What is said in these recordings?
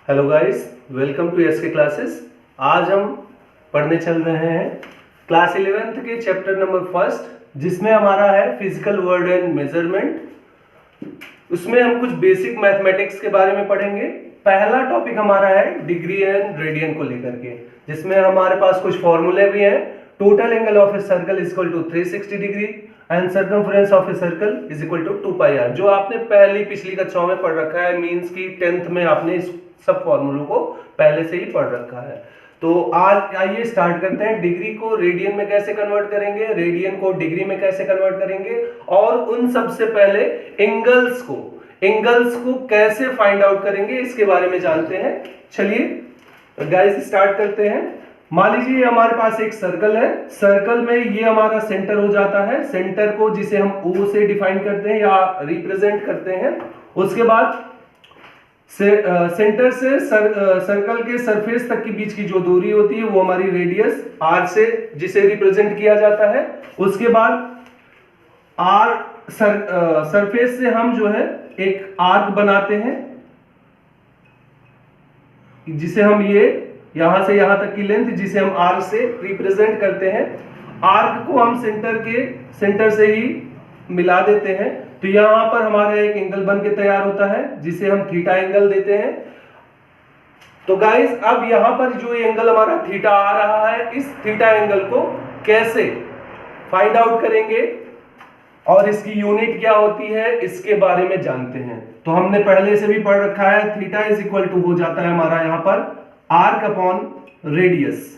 Hello guys, welcome to SK classes. आज हम पढ़ने चल रहे हैं क्लास 11th के चैप्टर नंबर फर्स्ट, जिसमें हमारा है फिजिकल वर्ड एंड मेजरमेंट। उसमें हम कुछ बेसिक मैथमेटिक्स के बारे में पढ़ेंगे। पहला टॉपिक हमारा है डिग्री एंड रेडियन को लेकर के, जिसमें हमारे पास कुछ फॉर्मूले भी हैं। Total angle of a circle is equal to 360 degree and circumference of a circle is equal to 2 pi r, जो आपने पिछली कक्षाओं में पढ़ रखा है। मींस की 10th में आपने इस सब फॉर्मूलों को पहले से ही पढ़ रखा है। तो आज आइए स्टार्ट करते हैं। डिग्री को रेडियन में कैसे कन्वर्ट करेंगे, रेडियन को डिग्री में कैसे कन्वर्ट करेंगे, और उन सबसे पहले एंगल्स को कैसे फाइंड आउट करेंगे, इसके बारे में जानते हैं। चलिए गाइस स्टार्ट करते हैं। मान लीजिए हमारे पास एक सर्कल है। सर्कल में ये हमारा सेंटर हो जाता है। सेंटर को जिसे हम O से डिफाइन करते हैं या रिप्रेजेंट करते हैं। उसके बाद सेंटर से सर्कल के सरफेस तक के बीच की जो दूरी होती है वो हमारी रेडियस R से, जिसे रिप्रेजेंट किया जाता है। उसके बाद सरफेस से हम जो है एक आर्क बनाते हैं, जिसे हम यहां से यहां तक की लेंथ, जिसे हम आर्क से रिप्रेजेंट करते हैं। आर्क को हम सेंटर से ही मिला देते हैं, तो यहां पर हमारा एक एंगल बन के तैयार होता है, जिसे हम थीटा एंगल देते हैं। तो गाइस अब यहां पर जो एंगल हमारा थीटा आ रहा है, इस थीटा एंगल को कैसे फाइंड आउट करेंगे और इसकी यूनिट क्या होती है, इसके बारे में जानते हैं। तो हमने पहले से भी पढ़ रखा है, थीटा इज इक्वल टू हो जाता है हमारा यहां पर आर्क अपॉन रेडियस।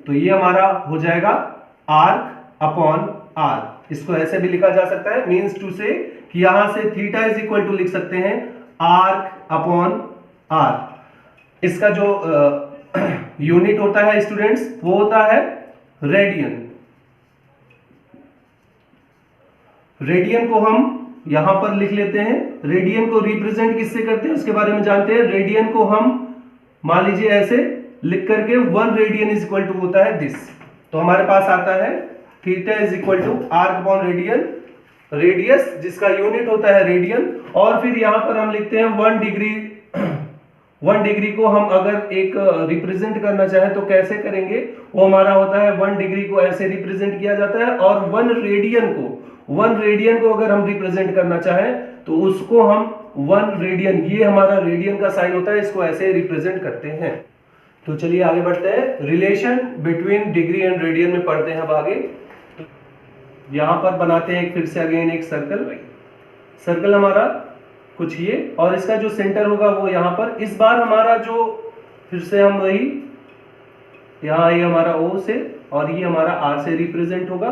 तो ये हमारा हो जाएगा आर्क अपॉन आर। इसको ऐसे भी लिखा जा सकता है, मींस टू से कि यहां से थीटा इज इक्वल टू लिख सकते हैं आर्क अपॉन आर। इसका जो यूनिट होता है स्टूडेंट्स, वो होता है रेडियन। रेडियन को हम यहां पर लिख लेते हैं। रेडियन को रिप्रेजेंट किससे करते हैं उसके बारे में जानते हैं। रेडियन को हम मान लीजिए ऐसे लिख करके 1 रेडियन इज इक्वल टू होता है दिस। तो हमारे पास आता है theta is equal to arc upon radian, radius जिसका यूनिट होता है रेडियन। और फिर यहां पर हम लिखते हैं 1 डिग्री। 1 डिग्री को हम अगर एक रिप्रेजेंट करना चाहे तो कैसे करेंगे, वो हमारा होता है 1 डिग्री को ऐसे रिप्रेजेंट किया जाता है, और 1 रेडियन को अगर हम रिप्रेजेंट करना चाहें तो उसको हम 1 रेडियन, ये हमारा रेडियन का साइन होता है, इसको ऐसे रिप्रेजेंट करते हैं। तो चलिए आगे बढ़ते हैं। Relation between degree and radian में पढ़ते हैं अब आगे। यहां पर बनाते हैं फिर से अगेन एक सर्कल हमारा कुछ ये, और इसका जो सेंटर होगा वो यहां पर। इस बार हमारा जो फिर से हम वही यहां ये हमारा O से और ये हमारा R से रिप्रेजेंट होगा।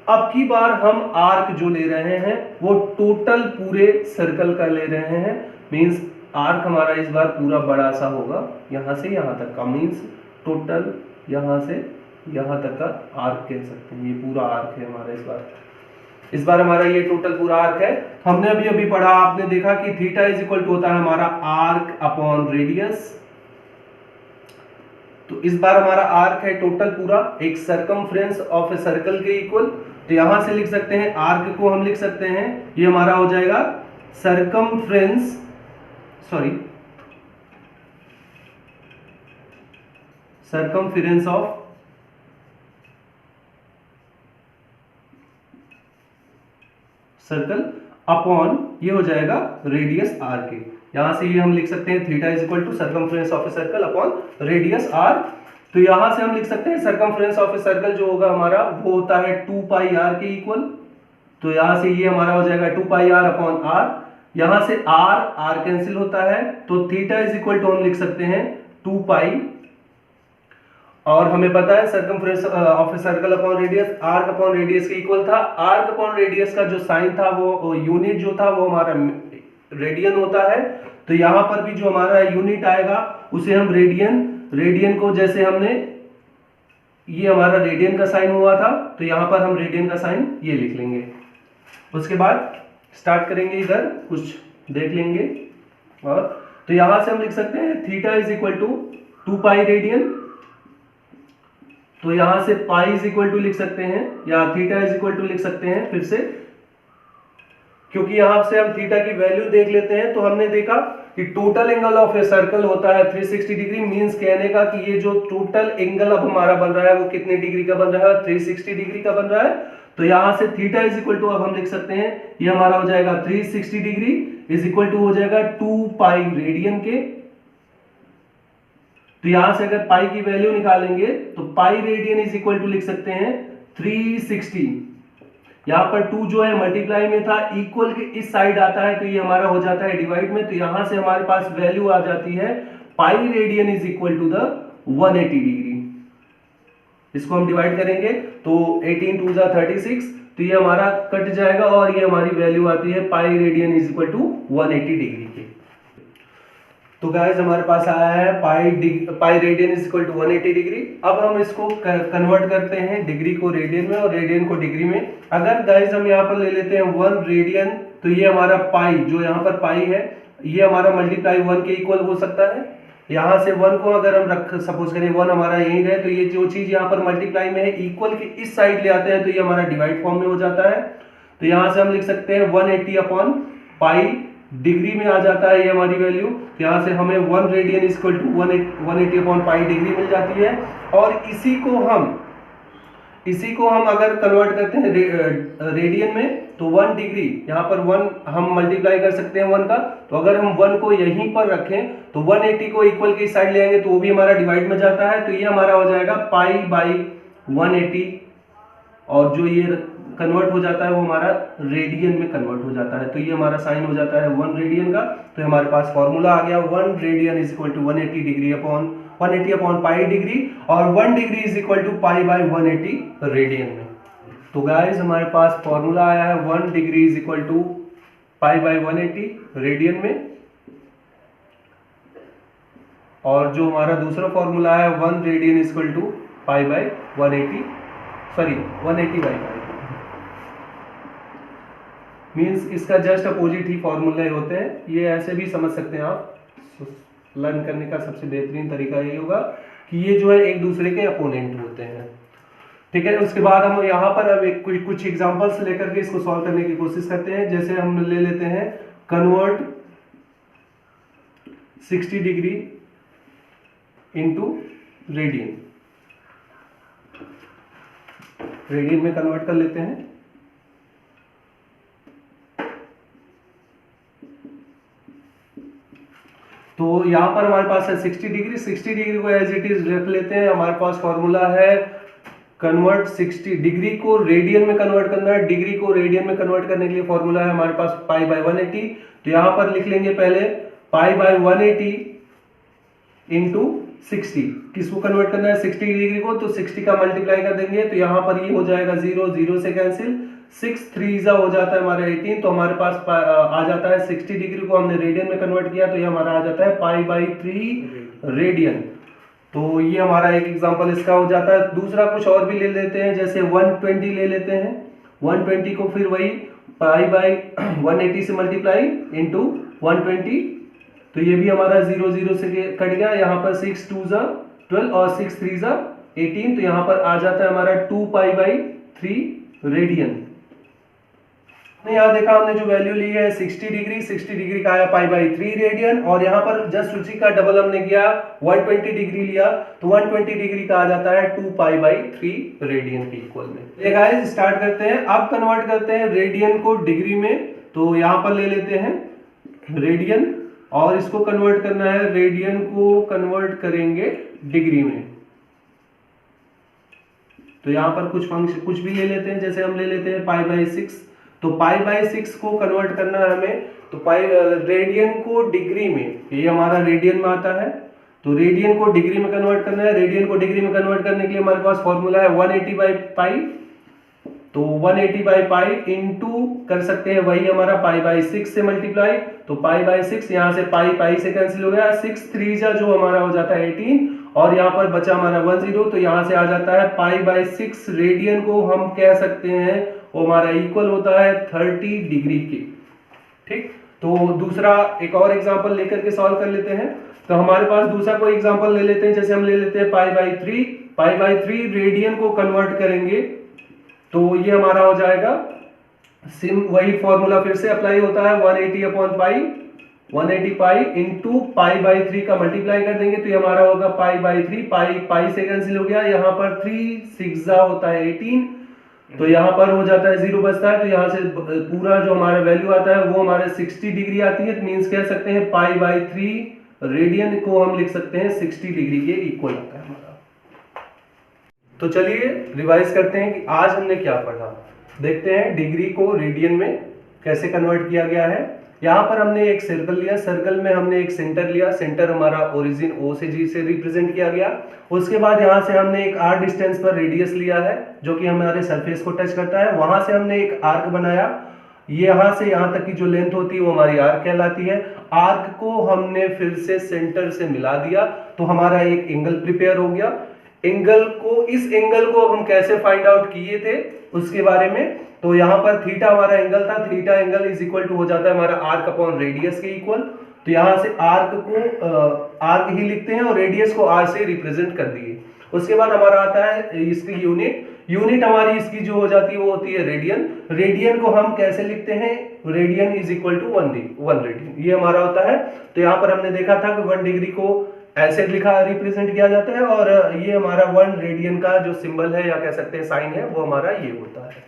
अब की बार हम आर्क जो ले रहे हैं वो टोटल पूरे सर्कल का ले रहे हैं। मींस आर्क हमारा इस बार पूरा बड़ा सा होगा, यहां से यहां तक का, मींस टोटल यहां से यहां तक का आर्क कह सकते हैं। ये पूरा आर्क है हमारा इस बार हमारा ये टोटल पूरा आर्क है। हमने अभी पढ़ा, आपने देखा कि थीटा इज इक्वल टू होता है हमारा आर्क अपॉन रेडियस। तो इस बार हमारा आर्क है टोटल पूरा एक सर्कमफ्रेंस ऑफ ए सर्कल के इक्वल। तो यहां से लिख सकते हैं आर्क को हम लिख सकते हैं, ये हमारा हो जाएगा सर्कमफ्रेंस ऑफ सर्कल अपॉन ये हो जाएगा रेडियस आर के। यहां से ये हम लिख सकते हैं theta is equal to circumference of a circle upon radius r. तो यहां से हम लिख सकते हैं सर्कमफ्रेंस ऑफ ए सर्कल जो होगा हमारा वो होता है 2 पाई आर के इक्वल। तो यहां से ये हमारा हो जाएगा 2 पाई आर अपॉन आर। यहां से आर कैंसिल होता है, तो थीटा इज इक्वल टू हम लिख सकते हैं 2 पाई, और हमें पता है circumference of a circle upon radius arc upon radius के इक्वल था। आर्क अपॉन रेडियस का जो साइन था वो यूनिट जो था वो हमारा रेडियन होता है। तो यहां पर भी जो हमारा यूनिट आएगा उसे हम रेडियन को, जैसे हमने ये हमारा रेडियन का साइन हुआ था, तो यहां पर हम रेडियन का साइन ये लिख लेंगे। उसके बाद स्टार्ट करेंगे, इधर कुछ देख लेंगे। और तो यहां से हम लिख सकते हैं theta is equal to 2 pi radian. तो यहां से पाई इज इक्वल टू लिख सकते हैं, या थीटा इज इक्वल टू लिख सकते हैं फिर से क्योंकि यहां से हम थीटा की वैल्यू देख लेते हैं, तो हमने देखा कि total angle of a circle होता है 360 डिग्री। मींस कहने का कि ये जो टोटल एंगल अब हमारा बन रहा है वो कितने डिग्री का बन रहा है, 360 डिग्री का बन रहा है। तो यहां से थीटा इज इक्वल टू, अब हम लिख सकते हैं ये हमारा हो जाएगा 360 डिग्री इज इक्वल टू हो जाएगा 2 पाई रेडियन के। तो यहां से अगर पाई की वैल्यू निकालेंगे तो pi radian is equal to लिख सकते हैं 360। यहां पर 2 जो है मल्टीप्लाई में था, इक्वल के इस साइड आता है तो ये हमारा हो जाता है डिवाइड में। तो यहां से हमारे पास वैल्यू आ जाती है pi radian is equal to the 180 degree. इसको हम डिवाइड करेंगे तो 18 2 जा 36, तो ये हमारा कट जाएगा और ये हमारी वैल्यू आती है pi radian is equal to 180 degree के। तो गाइस हमारे पास आया है pi radian is equal to 180 degree. अब हम इसको कन्वर्ट करते हैं डिग्री को रेडियन में और रेडियन को डिग्री में। अगर गाइस हम यहाँ पर ले लेते हैं 1 रेडियन, तो ये हमारा पाई, जो यहाँ पर पाई है, ये हमारा मल्टीप्लाई 1 के इक्वल हो सकता है। यहाँ से 1 को अगर हम रख सपोज करें 1 हमारा यही रहे, तो ये जो चीज यहाँ पर मल्टीप्लाई में है इक्वल के इस साइड ले आते हैं तो ये हमारा डिवाइड फॉर्म में हो जाता है। तो यहाँ से हम लिख सकते हैं 180 अपॉन पाई, डिग्री में आ जाता है ये हमारी वैल्यू। तो यहाँ से हमें 1 radian equal to 180 upon pi degree मिल जाती है। और इसी को हम अगर कन्वर्ट करते हैं रेडियन में, तो 1 डिग्री, यहाँ पर 1 हम मल्टीप्लाई कर सकते हैं 1 का। तो अगर हम 1 को यहीं पर रखें तो 180 को इक्वल के साइड ले आएंगे तो वो भी हमारा डिवाइड में जाता है। तो ये हमारा हो जाएगा पाई बाई 180, और जो ये कन्वर्ट हो जाता है वो हमारा रेडियन में कन्वर्ट हो जाता है। तो ये हमारा साइन हो जाता है 1 रेडियन का। तो हमारे पास फॉर्मूला आ गया 1 radian is equal to 180 degree upon 180 upon pi degree, और 1 degree is equal to pi by 180 radian में। तो गाइस हमारे पास फॉर्मूला आया है 1 degree is equal to pi by 180 radian में, और जो हमारा दूसरा फॉर्मूला है 1 radian is equal to pi by 180 by pi. Means इसका जस्ट अपोजिट ही फॉर्मूले होते हैं। ये ऐसे भी समझ सकते हैं आप, लर्न करने का सबसे बेहतरीन तरीका यही होगा कि ये जो है एक दूसरे के अपोनेंट होते हैं। ठीक है, उसके बाद हम यहाँ पर अब कुछ एग्जांपल्स लेकर के इसको सॉल्व करने की कोशिश करते हैं। जैसे हम ले लेते हैं convert 60 degree into radian. Radian में कन्वर्ट कर लेते हैं। तो यहां पर हमारे पास है 60 डिग्री। 60 डिग्री को एज इट इज रख लेते हैं। हमारे पास फॉर्मूला है कन्वर्ट 60 डिग्री को रेडियन में कन्वर्ट करना है। डिग्री को रेडियन में कन्वर्ट करने के लिए फॉर्मूला है हमारे पास पाई बाई 180। तो यहां पर लिख लेंगे पहले पाई बाई 180 इंटू 60। किसको कन्वर्ट करना है, 60 डिग्री को, तो 60 का मल्टीप्लाई कर देंगे। तो यहां पर ये हो जाएगा 0 0 से कैंसिल, 6 3 हो जाता है हमारा 18। तो हमारे पास आ जाता है 60 डिग्री को हमने रेडियन में कन्वर्ट किया तो ये हमारा आ जाता है पाई बाई 3 रेडियन। तो ये हमारा एक एग्जांपल इसका हो जाता है। दूसरा कुछ और भी ले लेते हैं, जैसे 120 ले लेते हैं। 120 को फिर वही पाई बाई 180 से मल्टीप्लाई इंटू 120। तो ये भी हमारा 0 0 से कट गया। यहाँ पर 6 2 जा 12 और 6 3 जा 18। तो यहाँ पर आ जाता है हमारा 2 पाई बाई 3 रेडियन। यहाँ देखा हमने जो वैल्यू ली है 60 डिग्री, 60 डिग्री का आया पाई बाई 3 रेडियन, और यहाँ पर जस्ट उसी का डबल हमने किया 120 डिग्री लिया तो 120 डिग्री का आ जाता है 2 पाई बाई 3 रेडियन के इक्वल में। ये गाइस स्टार्ट करते हैं। अब कन्वर्ट करते हैं रेडियन को डिग्री में। तो यहाँ पर ले लेते हैं रेडियन और इसको कन्वर्ट करना है, रेडियन को कन्वर्ट करेंगे डिग्री में। तो यहाँ पर कुछ भी ले लेते हैं, जैसे हम ले लेते हैं पाई बाई 6। तो पाई बाई 6 को कन्वर्ट करना है हमें, तो पाई रेडियन को डिग्री में, ये हमारा रेडियन में आता है, तो रेडियन को डिग्री में कन्वर्ट करना है। रेडियन को डिग्री में कन्वर्ट करने के लिए हमारे पास फॉर्मूला है 180 बाई पाई। तो 180 बाई पाई इंटू कर सकते हैं वही हमारा पाई बाई 6 से मल्टीप्लाई। तो पाई बाई 6, यहाँ से पाई से कैंसिल हो गया, 6 3 जा जो हमारा हो जाता है 18, और यहाँ पर बचा हमारा 10। तो यहाँ से आ जाता है पाई बाई 6 रेडियन को हम कह सकते हैं वो हमारा इक्वल होता है 30 डिग्री के। ठीक, तो दूसरा एक और एग्जांपल लेकर के सॉल्व कर लेते हैं। तो हमारे पास दूसरा कोई एग्जांपल ले लेते हैं, जैसे हम ले लेते हैं पाई बाई 3 रेडियन को कन्वर्ट करेंगे तो ये हमारा हो जाएगा सिम वही फॉर्मूला फिर से अप्लाई होता है, 180 upon pi, 180 pi into pi by 3 का मल्टीप्लाई कर देंगे तो ये हमारा होगा पाई बाई 3, पाई पाई से कैंसिल हो गया, यहाँ पर 3 6 होता है 18, तो यहाँ पर हो जाता है 0 बचता है, तो यहाँ से पूरा जो हमारा वैल्यू आता है वो हमारे 60 डिग्री आती है। मीन्स कह सकते हैं पाई बाई 3 रेडियन को हम लिख सकते हैं 60 डिग्री के इक्वल आता है हमारा। तो चलिए रिवाइज करते हैं कि आज हमने क्या पढ़ा। देखते हैं डिग्री को रेडियन में कैसे कन्वर्ट किया गया है। यहाँ पर हमने एक सर्कल लिया, सर्कल में हमने एक सेंटर लिया, सेंटर हमारा ओरिजिन O से G से रिप्रेजेंट किया गया। उसके बाद यहाँ से हमने एक r डिस्टेंस पर रेडियस लिया है जो कि हमारे सरफेस को टच करता है। वहां से हमने एक आर्क बनाया, ये यहाँ से यहाँ तक की जो लेंथ होती है वो हमारी आर्क कहलाती है। आर्क को हमने फिर से सेंटर से मिला दिया तो हमारा एक एंगल प्रिपेयर हो गया। एंगल को, इस एंगल को हम कैसे फाइंड आउट किए थे उसके बारे में, तो यहाँ पर थीटा हमारा एंगल था, theta angle is equal to हो जाता है हमारा आर्क अपॉन रेडियस के इक्वल। तो यहाँ से आर्क को आर्क ही लिखते हैं और रेडियस को आर से रिप्रेजेंट कर दिए। उसके बाद हमारा आता है इसकी यूनिट हमारी इसकी जो हो जाती है वो होती है रेडियन। रेडियन को हम कैसे लिखते हैं, radian is equal to 1 radian, ये हमारा होता है। तो यहाँ पर हमने देखा था कि 1 डिग्री को ऐसे लिखा रिप्रेजेंट किया जाता है और ये हमारा 1 रेडियन का जो सिंबल है या कह सकते हैं साइन है वो हमारा ये होता है।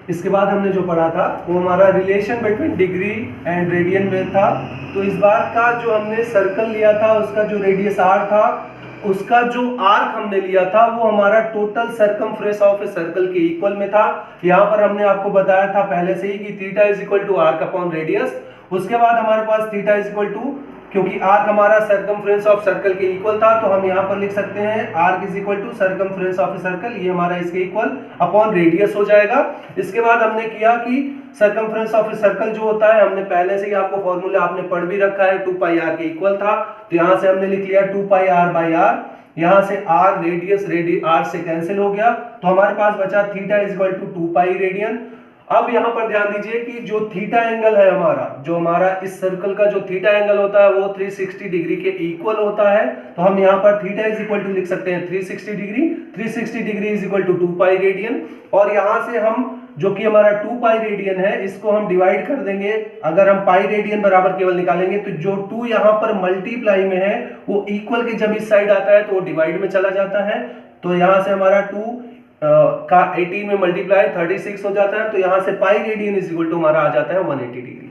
इसके बाद हमने जो पढ़ा था वो हमारा relation between degree and radian में था। तो इस बात का जो हमने सर्कल लिया था उसका जो रेडियस r था, उसका जो आर्क हमने लिया था वो हमारा total circumference of a circle के इक्वल में था। यहाँ पर हमने आपको बताया था पहले से ही कि theta is equal to arc upon radius. उसके बाद हमारे पास थीटा इज इक्वल टू, क्योंकि आर्क हमारा सर्कमफ्रेंस ऑफ सर्कल के इक्वल था तो हम यहाँ पर लिख सकते हैं arc is equal to circumference of a circle, ये हमारा इसके इक्वल अपॉन रेडियस हो जाएगा। इसके बाद हमने किया कि सर्कमफ्रेंस ऑफ ए सर्कल जो होता है, हमने पहले से ही आपको फॉर्मूला आपने पढ़ भी रखा है, 2 पाई r के इक्वल था। तो यहाँ से हमने लिख लिया 2 पाई r बाई r, यहाँ से r रेडियस r से कैंसिल हो गया तो हमारे पास बचा theta is equal to 2 pi radian. अब यहाँ पर ध्यान दीजिए कि जो थीटा एंगल है हमारा, जो हमारा इस सर्कल का जो थीटा एंगल होता है वो 360 डिग्री के इक्वल होता है। तो हम यहाँ पर थीटा इज इक्वल टू लिख सकते हैं 360 degree, 360 degree is equal to 2 pi radian. और यहाँ से हम जो कि हमारा 2 पाई रेडियन है इसको हम डिवाइड कर देंगे। अगर हम पाई रेडियन बराबर केवल निकालेंगे तो जो 2 यहाँ पर मल्टीप्लाई में है वो इक्वल के जब इस साइड आता है तो वो डिवाइड में चला जाता है। तो यहाँ से हमारा 2 का 18 में मल्टीप्लाई 36 हो जाता है। तो यहाँ से pi radian is equal to हमारा आ जाता है 180 डिग्री।